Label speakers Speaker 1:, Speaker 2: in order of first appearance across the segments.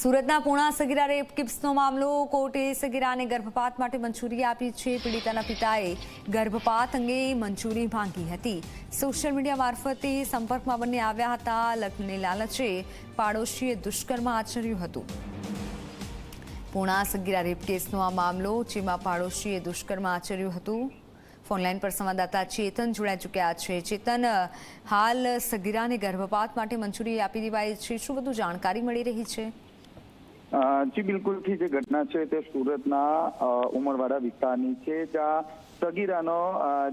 Speaker 1: સુરતના પૂણા સગીરા રેપ કેસનો મામલો કોર્ટે સગીરાને ગર્ભપાત માટે મંજૂરી આપી છે। પીડિતાના પિતાએ ગર્ભપાત અંગે મંજૂરી માંગી હતી। સોશિયલ મીડિયા મારફતે સંપર્કમાં બંને આવ્યા હતા। લગ્નની લાલચે પાડોશીએ દુષ્કર્મ આચર્યું હતું। પૂણા સગીરા રેપ કેસનો આ મામલો જેમાં પાડોશીએ દુષ્કર્મ આચર્યું હતું। ફોનલાઈન પર સંવાદદાતા ચેતન જોડાઈ ચૂક્યા છે। ચેતન, હાલ સગીરાને ગર્ભપાત માટે મંજૂરી આપી દેવાઈ છે, શું વધુ જાણકારી મળી રહી છે?
Speaker 2: જી બિલકુલથી જે ઘટના છે તે સુરતના ઉમરવાડા વિસ્તારની છે, જ્યાં સગીરાનો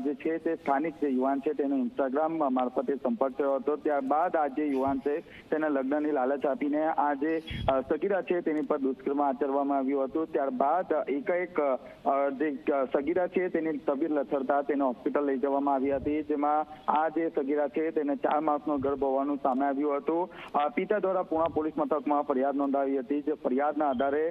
Speaker 2: જે છે તે સ્થાનિક જે યુવાન છે તેનો ઇન્સ્ટાગ્રામ મારફતે સંપર્ક થયો હતો। ત્યારબાદ આ જે યુવાન છે તેને લગ્નની લાલચ આપીને આ જે સગીરા છે તેની પર દુષ્કર્મ આચરવામાં આવ્યું હતું। ત્યારબાદ એકાએક જે સગીરા છે તેની તબિયત લથડતા તેને હોસ્પિટલ લઈ જવામાં આવી હતી, જેમાં આ જે સગીરા છે તેને 4 માસનો ગર્ભ હોવાનું સામે આવ્યું હતું। પિતા દ્વારા પૂણા પોલીસ મથકમાં ફરિયાદ નોંધાવી હતી, જે ફરિયાદના આધારે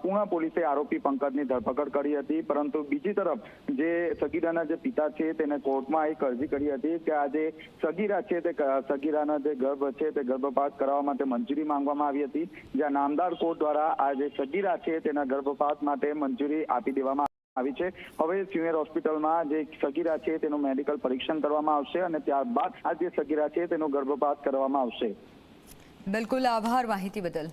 Speaker 2: પૂણા પોલીસે આરોપી પંકજની ધરપકડ કરી હતી। પરંતુ બીજી તરફ જે સગીરાના જે પિતા છે તેને કોર્ટમાં એક અરજી કરી હતી કે આ જે સગીરા છે તે સગીરાના જે ગર્ભ છે તે ગર્ભપાત કરાવવા માટે મંજૂરી માંગવામાં આવી હતી, જ્યાં નામદાર કોર્ટ દ્વારા આ જે સગીરા છે તેના ગર્ભપાત માટે મંજૂરી આપી દેવામાં આવી છે। હવે સિનિયર હોસ્પિટલમાં જે સગીરા છે તેનું મેડિકલ પરીક્ષણ કરવામાં આવશે અને ત્યારબાદ આ જે સગીરા છે તેનો ગર્ભપાત કરવામાં આવશે।
Speaker 1: બિલકુલ, આભાર માહિતી બદલ।